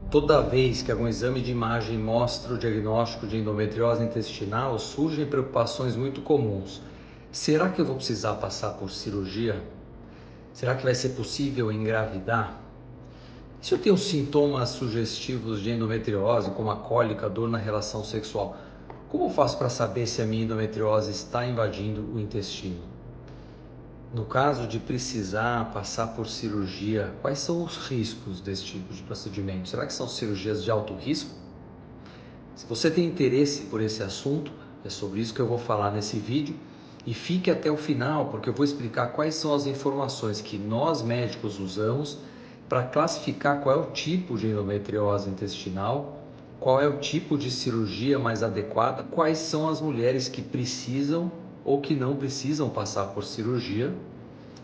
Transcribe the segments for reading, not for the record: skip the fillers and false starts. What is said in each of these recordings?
Toda vez que algum exame de imagem mostra o diagnóstico de endometriose intestinal, surgem preocupações muito comuns. Será que eu vou precisar passar por cirurgia? Será que vai ser possível engravidar? Se eu tenho sintomas sugestivos de endometriose, como a cólica, dor na relação sexual, como eu faço para saber se a minha endometriose está invadindo o intestino? No caso de precisar passar por cirurgia, quais são os riscos desse tipo de procedimento? Será que são cirurgias de alto risco? Se você tem interesse por esse assunto, é sobre isso que eu vou falar nesse vídeo. E fique até o final, porque eu vou explicar quais são as informações que nós médicos usamos para classificar qual é o tipo de endometriose intestinal, qual é o tipo de cirurgia mais adequada, quais são as mulheres que precisam ou que não precisam passar por cirurgia,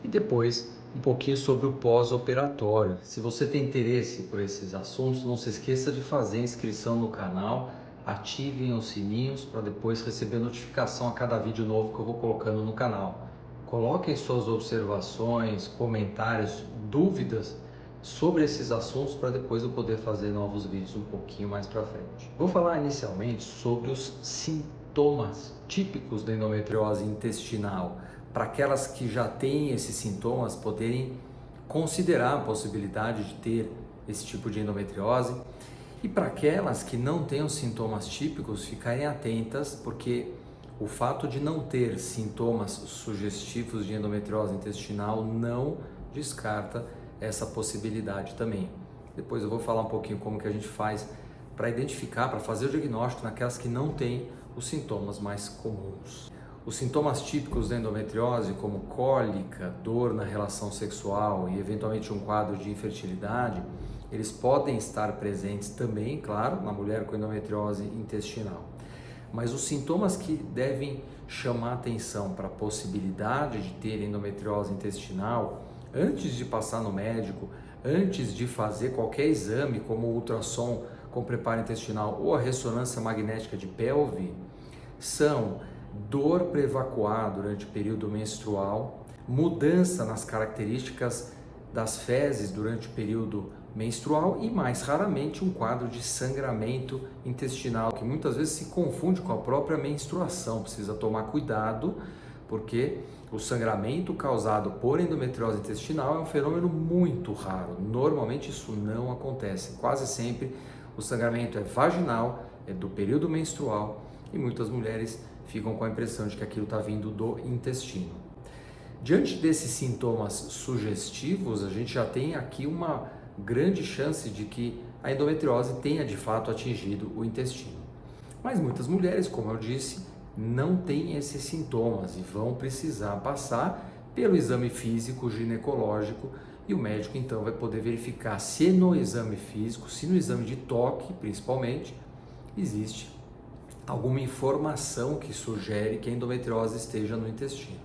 e depois um pouquinho sobre o pós-operatório. Se você tem interesse por esses assuntos, não se esqueça de fazer inscrição no canal, ativem os sininhos para depois receber notificação a cada vídeo novo que eu vou colocando no canal. Coloquem suas observações, comentários, dúvidas sobre esses assuntos para depois eu poder fazer novos vídeos um pouquinho mais para frente. Vou falar inicialmente sobre os sintomas típicos da endometriose intestinal, para aquelas que já têm esses sintomas poderem considerar a possibilidade de ter esse tipo de endometriose, e para aquelas que não têm os sintomas típicos ficarem atentas, porque o fato de não ter sintomas sugestivos de endometriose intestinal não descarta essa possibilidade também. Depois eu vou falar um pouquinho como que a gente faz para identificar, para fazer o diagnóstico naquelas que não têm os sintomas mais comuns. Os sintomas típicos da endometriose, como cólica, dor na relação sexual e eventualmente um quadro de infertilidade, eles podem estar presentes também, claro, na mulher com endometriose intestinal. Mas os sintomas que devem chamar atenção para a possibilidade de ter endometriose intestinal, antes de passar no médico, antes de fazer qualquer exame, como o ultrassom com preparo intestinal ou a ressonância magnética de pelve, são dor para evacuar durante o período menstrual, mudança nas características das fezes durante o período menstrual e, mais raramente, um quadro de sangramento intestinal, que muitas vezes se confunde com a própria menstruação. Precisa tomar cuidado, porque o sangramento causado por endometriose intestinal é um fenômeno muito raro. Normalmente isso não acontece. Quase sempre o sangramento é vaginal, é do período menstrual, e muitas mulheres ficam com a impressão de que aquilo está vindo do intestino. Diante desses sintomas sugestivos, a gente já tem aqui uma grande chance de que a endometriose tenha de fato atingido o intestino. Mas muitas mulheres, como eu disse, não têm esses sintomas e vão precisar passar pelo exame físico ginecológico, e o médico então vai poder verificar se no exame físico, se no exame de toque principalmente, existe alguma informação que sugere que a endometriose esteja no intestino.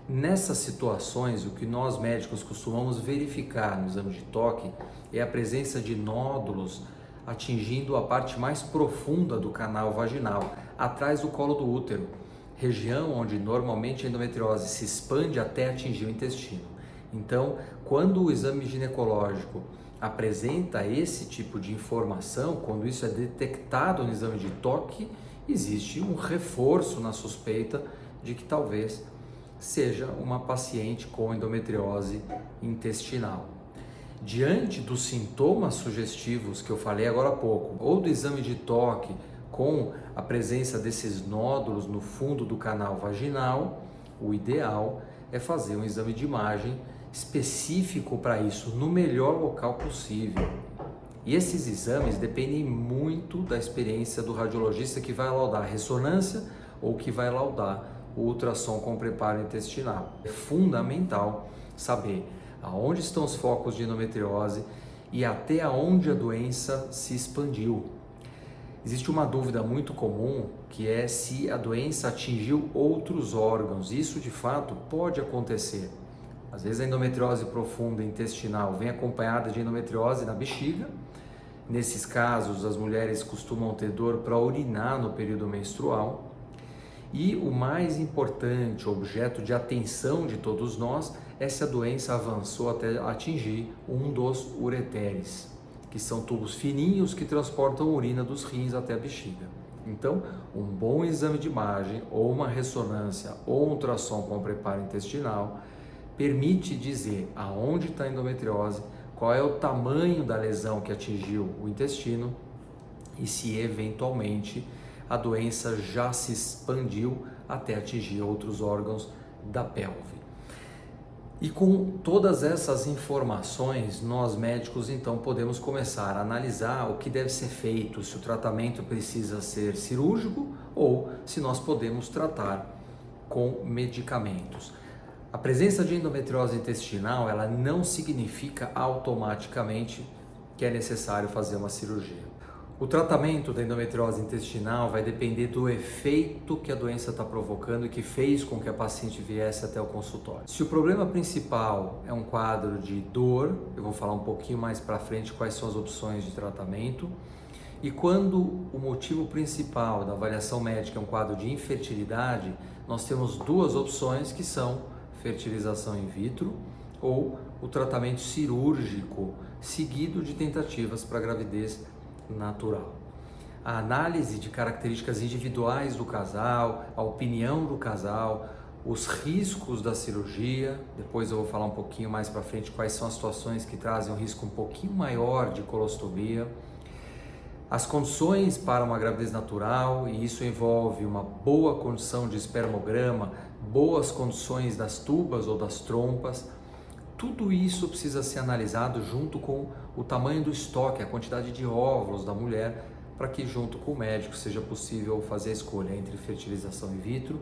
Nessas situações, o que nós médicos costumamos verificar no exame de toque é a presença de nódulos atingindo a parte mais profunda do canal vaginal, atrás do colo do útero, região onde normalmente a endometriose se expande até atingir o intestino. Então, quando o exame ginecológico apresenta esse tipo de informação, quando isso é detectado no exame de toque, existe um reforço na suspeita de que talvez seja uma paciente com endometriose intestinal. Diante dos sintomas sugestivos que eu falei agora há pouco, ou do exame de toque com a presença desses nódulos no fundo do canal vaginal, o ideal é fazer um exame de imagem específico para isso, no melhor local possível. E esses exames dependem muito da experiência do radiologista que vai laudar a ressonância ou que vai laudar o ultrassom com preparo intestinal. É fundamental saber aonde estão os focos de endometriose e até onde a doença se expandiu. Existe uma dúvida muito comum, que é se a doença atingiu outros órgãos. Isso de fato pode acontecer. Às vezes a endometriose profunda intestinal vem acompanhada de endometriose na bexiga. Nesses casos, as mulheres costumam ter dor para urinar no período menstrual. E o mais importante, objeto de atenção de todos nós, é se a doença avançou até atingir um dos ureteres, que são tubos fininhos que transportam a urina dos rins até a bexiga. Então, um bom exame de imagem, ou uma ressonância, ou um ultrassom com preparo intestinal, permite dizer aonde está a endometriose, qual é o tamanho da lesão que atingiu o intestino e se eventualmente a doença já se expandiu até atingir outros órgãos da pelve. E com todas essas informações, nós médicos então podemos começar a analisar o que deve ser feito, se o tratamento precisa ser cirúrgico ou se nós podemos tratar com medicamentos. A presença de endometriose intestinal, ela não significa automaticamente que é necessário fazer uma cirurgia. O tratamento da endometriose intestinal vai depender do efeito que a doença está provocando e que fez com que a paciente viesse até o consultório. Se o problema principal é um quadro de dor, eu vou falar um pouquinho mais para frente quais são as opções de tratamento. E quando o motivo principal da avaliação médica é um quadro de infertilidade, nós temos duas opções que são fertilização in vitro ou o tratamento cirúrgico, seguido de tentativas para gravidez natural. A análise de características individuais do casal, a opinião do casal, os riscos da cirurgia, depois eu vou falar um pouquinho mais para frente quais são as situações que trazem um risco um pouquinho maior de colostomia, as condições para uma gravidez natural, e isso envolve uma boa condição de espermograma, boas condições das tubas ou das trompas. Tudo isso precisa ser analisado junto com o tamanho do estoque, a quantidade de óvulos da mulher, para que junto com o médico seja possível fazer a escolha entre fertilização in vitro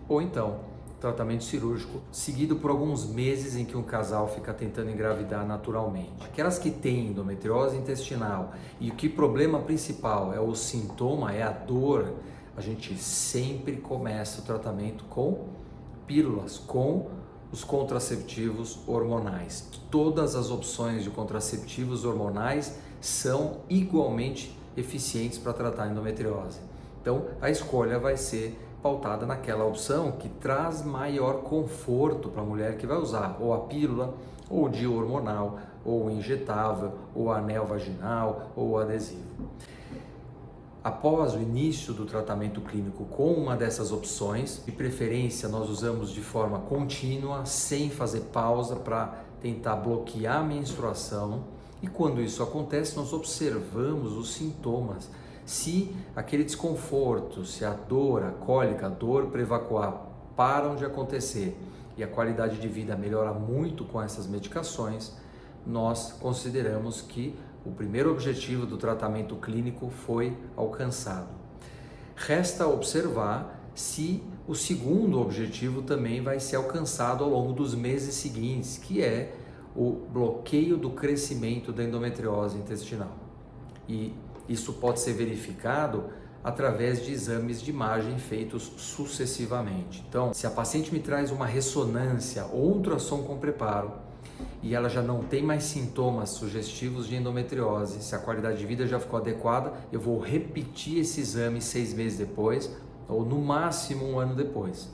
ou então tratamento cirúrgico, seguido por alguns meses em que um casal fica tentando engravidar naturalmente. Aquelas que têm endometriose intestinal e o que problema principal é o sintoma, é a dor, a gente sempre começa o tratamento com pílulas, com os contraceptivos hormonais. Todas as opções de contraceptivos hormonais são igualmente eficientes para tratar a endometriose. Então, a escolha vai ser pautada naquela opção que traz maior conforto para a mulher que vai usar ou a pílula, ou o DIU hormonal, ou o injetável, ou o anel vaginal, ou o adesivo. Após o início do tratamento clínico com uma dessas opções, de preferência nós usamos de forma contínua, sem fazer pausa, para tentar bloquear a menstruação. E quando isso acontece, nós observamos os sintomas. Se aquele desconforto, se a dor, a cólica, a dor para evacuar param de acontecer e a qualidade de vida melhora muito com essas medicações, nós consideramos que o primeiro objetivo do tratamento clínico foi alcançado. Resta observar se o segundo objetivo também vai ser alcançado ao longo dos meses seguintes, que é o bloqueio do crescimento da endometriose intestinal. E isso pode ser verificado através de exames de imagem feitos sucessivamente. Então, se a paciente me traz uma ressonância ou um ultrassom com preparo, e ela já não tem mais sintomas sugestivos de endometriose, se a qualidade de vida já ficou adequada, eu vou repetir esse exame 6 meses depois, ou no máximo 1 ano depois.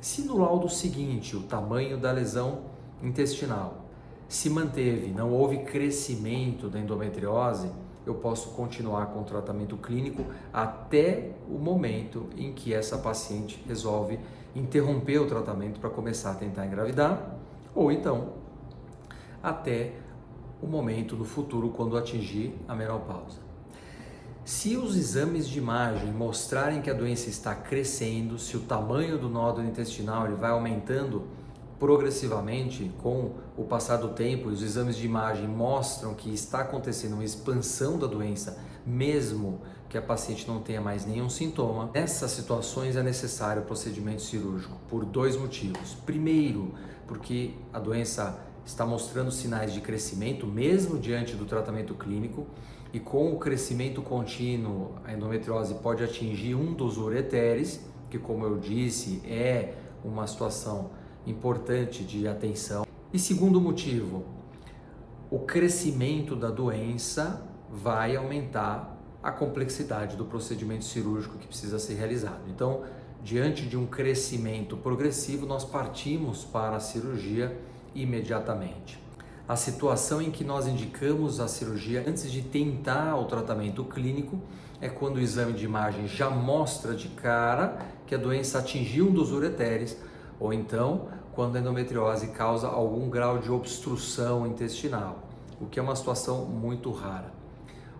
Se no laudo seguinte o tamanho da lesão intestinal se manteve, não houve crescimento da endometriose, eu posso continuar com o tratamento clínico até o momento em que essa paciente resolve interromper o tratamento para começar a tentar engravidar, ou então até o momento no futuro quando atingir a menopausa. Se os exames de imagem mostrarem que a doença está crescendo, se o tamanho do nódulo intestinal ele vai aumentando progressivamente com o passar do tempo, e os exames de imagem mostram que está acontecendo uma expansão da doença, mesmo que a paciente não tenha mais nenhum sintoma, nessas situações é necessário o procedimento cirúrgico por 2 motivos. Primeiro, porque a doença está mostrando sinais de crescimento, mesmo diante do tratamento clínico, e com o crescimento contínuo, a endometriose pode atingir um dos ureteres, que, como eu disse, é uma situação importante de atenção. E segundo motivo, o crescimento da doença vai aumentar a complexidade do procedimento cirúrgico que precisa ser realizado. Então, diante de um crescimento progressivo, nós partimos para a cirurgia imediatamente. a situação em que nós indicamos a cirurgia antes de tentar o tratamento clínico é quando o exame de imagem já mostra de cara que a doença atingiu um dos ureteres, ou então quando a endometriose causa algum grau de obstrução intestinal, o que é uma situação muito rara.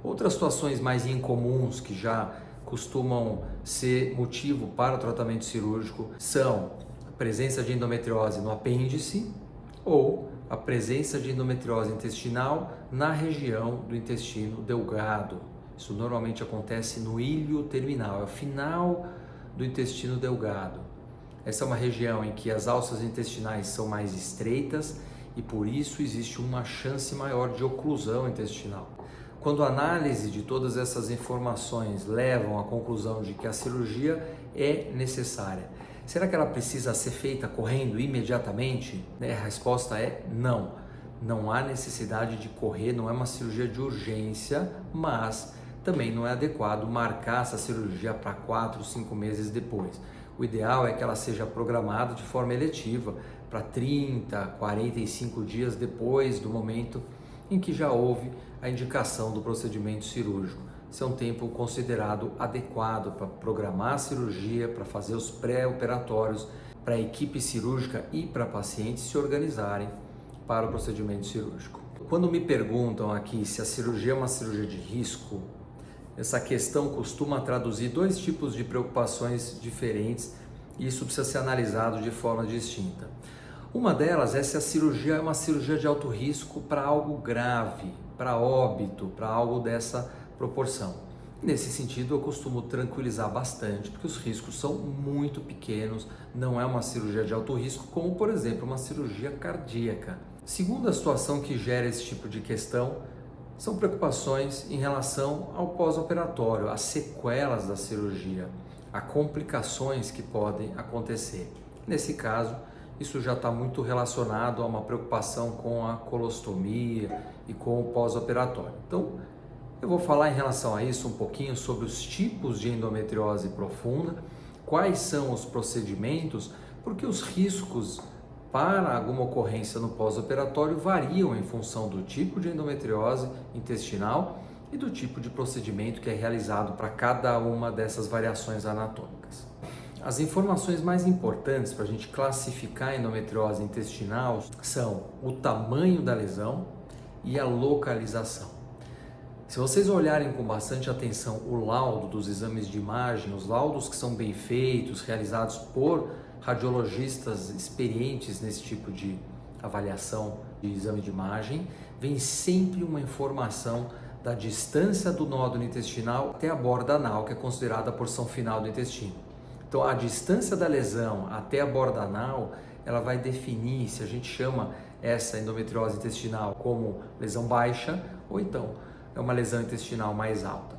Outras situações mais incomuns que já costumam ser motivo para o tratamento cirúrgico são a presença de endometriose no apêndice ou a presença de endometriose intestinal na região do intestino delgado. Isso normalmente acontece no ilho terminal, é o final do intestino delgado. Essa é uma região em que as alças intestinais são mais estreitas e por isso existe uma chance maior de oclusão intestinal. Quando a análise de todas essas informações levam à conclusão de que a cirurgia é necessária, será que ela precisa ser feita correndo imediatamente? A resposta é não. Não há necessidade de correr, não é uma cirurgia de urgência, mas também não é adequado marcar essa cirurgia para 4, 5 meses depois. O ideal é que ela seja programada de forma eletiva para 30, 45 dias depois do momento em que já houve a indicação do procedimento cirúrgico. Esse é um tempo considerado adequado para programar a cirurgia, para fazer os pré-operatórios, para a equipe cirúrgica e para pacientes se organizarem para o procedimento cirúrgico. Quando me perguntam aqui se a cirurgia é uma cirurgia de risco, essa questão costuma traduzir dois tipos de preocupações diferentes e isso precisa ser analisado de forma distinta. Uma delas é se a cirurgia é uma cirurgia de alto risco para algo grave, para óbito, para algo dessa proporção. Nesse sentido, eu costumo tranquilizar bastante, porque os riscos são muito pequenos, não é uma cirurgia de alto risco, como por exemplo uma cirurgia cardíaca. Segunda situação que gera esse tipo de questão são preocupações em relação ao pós-operatório, às sequelas da cirurgia, a complicações que podem acontecer. Nesse caso, isso já está muito relacionado a uma preocupação com a colostomia e com o pós-operatório. Então, eu vou falar em relação a isso um pouquinho sobre os tipos de endometriose profunda, quais são os procedimentos, porque os riscos para alguma ocorrência no pós-operatório variam em função do tipo de endometriose intestinal e do tipo de procedimento que é realizado para cada uma dessas variações anatômicas. As informações mais importantes para a gente classificar a endometriose intestinal são o tamanho da lesão e a localização. Se vocês olharem com bastante atenção o laudo dos exames de imagem, os laudos que são bem feitos, realizados por radiologistas experientes nesse tipo de avaliação de exame de imagem, vem sempre uma informação da distância do nódulo intestinal até a borda anal, que é considerada a porção final do intestino. Então, a distância da lesão até a borda anal, ela vai definir se a gente chama essa endometriose intestinal como lesão baixa ou então é uma lesão intestinal mais alta.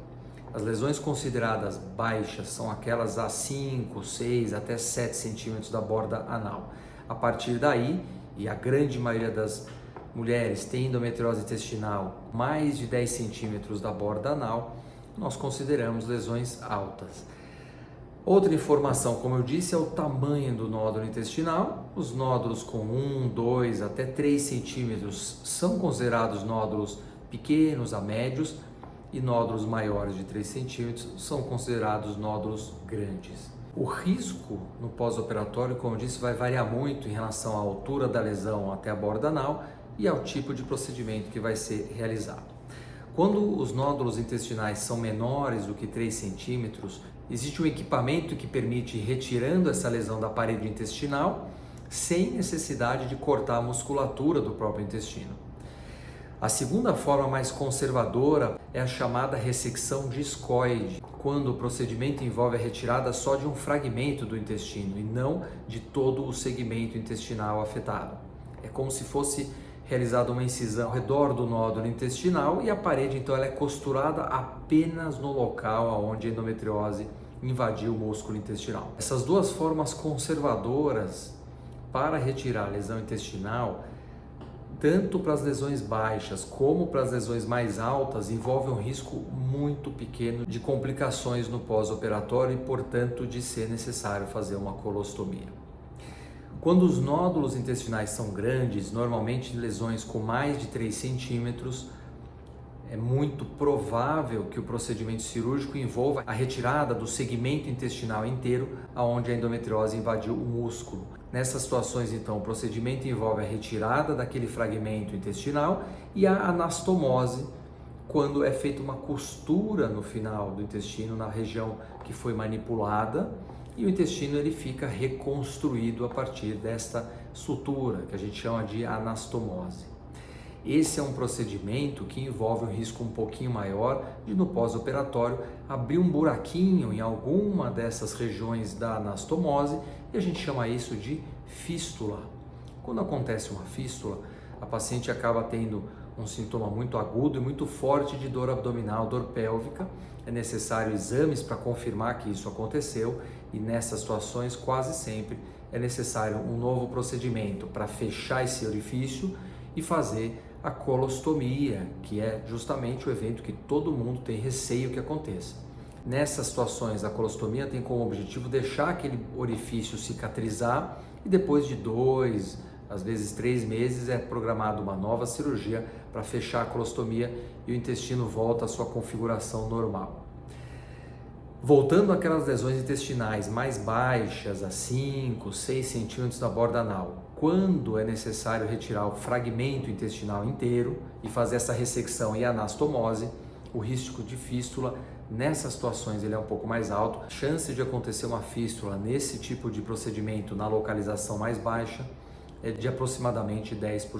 As lesões consideradas baixas são aquelas a 5, 6, até 7 centímetros da borda anal. A partir daí, e a grande maioria das mulheres tem endometriose intestinal mais de 10 centímetros da borda anal, nós consideramos lesões altas. Outra informação, como eu disse, é o tamanho do nódulo intestinal. Os nódulos com 1, 2 até 3 centímetros são considerados nódulos pequenos a médios e nódulos maiores de 3 centímetros são considerados nódulos grandes. O risco no pós-operatório, como eu disse, vai variar muito em relação à altura da lesão até a borda anal e ao tipo de procedimento que vai ser realizado. Quando os nódulos intestinais são menores do que 3 centímetros, existe um equipamento que permite ir retirando essa lesão da parede intestinal sem necessidade de cortar a musculatura do próprio intestino. A segunda forma mais conservadora é a chamada ressecção discoide, quando o procedimento envolve a retirada só de um fragmento do intestino e não de todo o segmento intestinal afetado. É como se fosse realizada uma incisão ao redor do nódulo intestinal e a parede então ela é costurada apenas no local onde a endometriose invadiu o músculo intestinal. Essas duas formas conservadoras para retirar a lesão intestinal, tanto para as lesões baixas como para as lesões mais altas, envolvem um risco muito pequeno de complicações no pós-operatório e, portanto, de ser necessário fazer uma colostomia. Quando os nódulos intestinais são grandes, normalmente lesões com mais de 3 centímetros, é muito provável que o procedimento cirúrgico envolva a retirada do segmento intestinal inteiro, aonde a endometriose invadiu o músculo. Nessas situações, então, o procedimento envolve a retirada daquele fragmento intestinal e a anastomose, quando é feita uma costura no final do intestino, na região que foi manipulada, e o intestino ele fica reconstruído a partir desta sutura, que a gente chama de anastomose. Esse é um procedimento que envolve um risco um pouquinho maior de, no pós-operatório, abrir um buraquinho em alguma dessas regiões da anastomose, e a gente chama isso de fístula. Quando acontece uma fístula, a paciente acaba tendo um sintoma muito agudo e muito forte de dor abdominal, dor pélvica. É necessário exames para confirmar que isso aconteceu, e nessas situações quase sempre é necessário um novo procedimento para fechar esse orifício e fazer a colostomia, que é justamente o evento que todo mundo tem receio que aconteça. Nessas situações, a colostomia tem como objetivo deixar aquele orifício cicatrizar, e depois de 2, às vezes 3 meses, é programada uma nova cirurgia para fechar a colostomia e o intestino volta à sua configuração normal. Voltando àquelas lesões intestinais mais baixas, a 5, 6 centímetros da borda anal, quando é necessário retirar o fragmento intestinal inteiro e fazer essa ressecção e anastomose, o risco de fístula nessas situações ele é um pouco mais alto. A chance de acontecer uma fístula nesse tipo de procedimento na localização mais baixa é de aproximadamente 10%.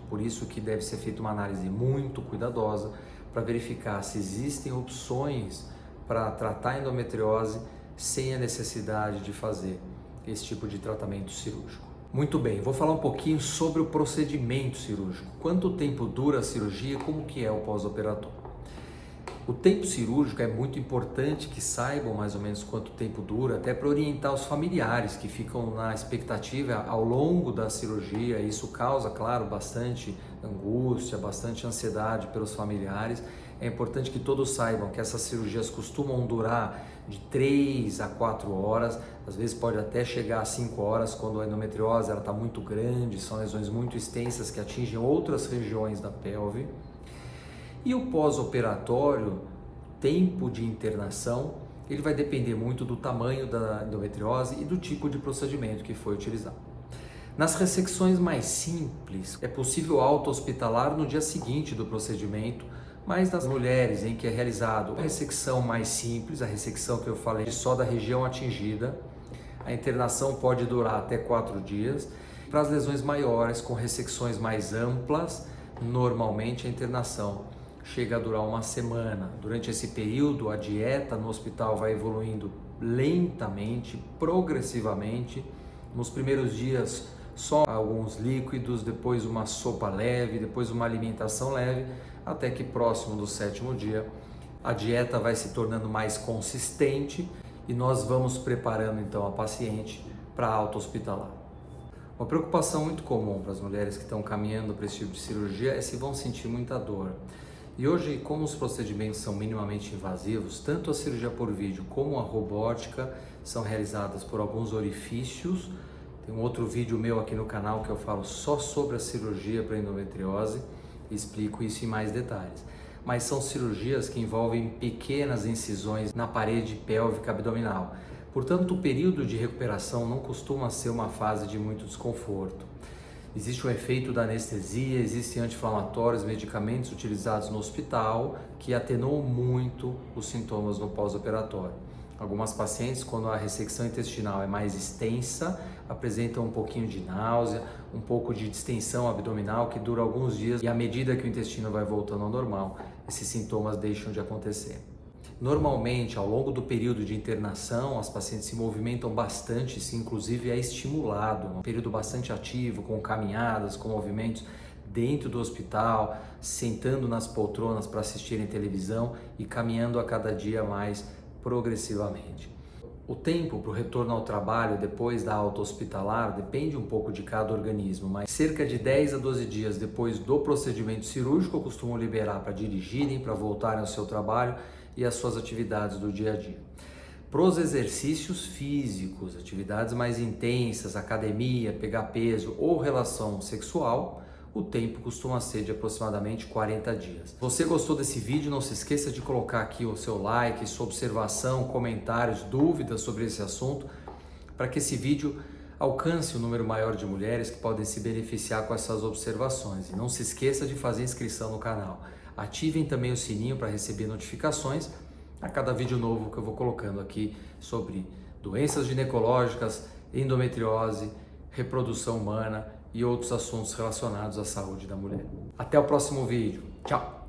Por isso que deve ser feita uma análise muito cuidadosa para verificar se existem opções para tratar a endometriose sem a necessidade de fazer esse tipo de tratamento cirúrgico. Muito bem, vou falar um pouquinho sobre o procedimento cirúrgico. Quanto tempo dura a cirurgia e como que é o pós-operatório? O tempo cirúrgico é muito importante que saibam mais ou menos quanto tempo dura, até para orientar os familiares que ficam na expectativa ao longo da cirurgia. Isso causa, claro, bastante angústia, bastante ansiedade pelos familiares. É importante que todos saibam que essas cirurgias costumam durar de 3 a 4 horas, às vezes pode até chegar a 5 horas quando a endometriose está muito grande, são lesões muito extensas que atingem outras regiões da pelve. E o pós-operatório, tempo de internação, ele vai depender muito do tamanho da endometriose e do tipo de procedimento que foi utilizado. Nas ressecções mais simples, é possível alta hospitalar no dia seguinte do procedimento, mas nas mulheres em que é realizado a ressecção mais simples, a ressecção que eu falei só da região atingida, a internação pode durar até 4 dias. Para as lesões maiores, com ressecções mais amplas, normalmente a internação chega a durar 1 semana. Durante esse período, a dieta no hospital vai evoluindo lentamente, progressivamente. Nos primeiros dias, só alguns líquidos, depois uma sopa leve, depois uma alimentação leve, até que próximo do 7º dia, a dieta vai se tornando mais consistente e nós vamos preparando então a paciente para a alta hospitalar. Uma preocupação muito comum para as mulheres que estão caminhando para esse tipo de cirurgia é se vão sentir muita dor. E hoje, como os procedimentos são minimamente invasivos, tanto a cirurgia por vídeo como a robótica são realizadas por alguns orifícios. Tem um outro vídeo meu aqui no canal que eu falo só sobre a cirurgia para endometriose e explico isso em mais detalhes. Mas são cirurgias que envolvem pequenas incisões na parede pélvica abdominal. Portanto, o período de recuperação não costuma ser uma fase de muito desconforto. Existe o efeito da anestesia, existem anti-inflamatórios, medicamentos utilizados no hospital que atenuam muito os sintomas no pós-operatório. Algumas pacientes, quando a ressecção intestinal é mais extensa, apresentam um pouquinho de náusea, um pouco de distensão abdominal que dura alguns dias, e à medida que o intestino vai voltando ao normal, esses sintomas deixam de acontecer. Normalmente, ao longo do período de internação, as pacientes se movimentam bastante, isso inclusive é estimulado, um período bastante ativo, com caminhadas, com movimentos dentro do hospital, sentando nas poltronas para assistirem televisão e caminhando a cada dia mais progressivamente. O tempo para o retorno ao trabalho depois da alta hospitalar depende um pouco de cada organismo, mas cerca de 10 a 12 dias depois do procedimento cirúrgico eu costumo liberar para dirigirem, para voltarem ao seu trabalho e às suas atividades do dia a dia. Para os exercícios físicos, atividades mais intensas, academia, pegar peso ou relação sexual, o tempo costuma ser de aproximadamente 40 dias. Se você gostou desse vídeo, não se esqueça de colocar aqui o seu like, sua observação, comentários, dúvidas sobre esse assunto, para que esse vídeo alcance um número maior de mulheres que podem se beneficiar com essas observações. E não se esqueça de fazer inscrição no canal. Ativem também o sininho para receber notificações a cada vídeo novo que eu vou colocando aqui sobre doenças ginecológicas, endometriose, reprodução humana e outros assuntos relacionados à saúde da mulher. Até o próximo vídeo. Tchau!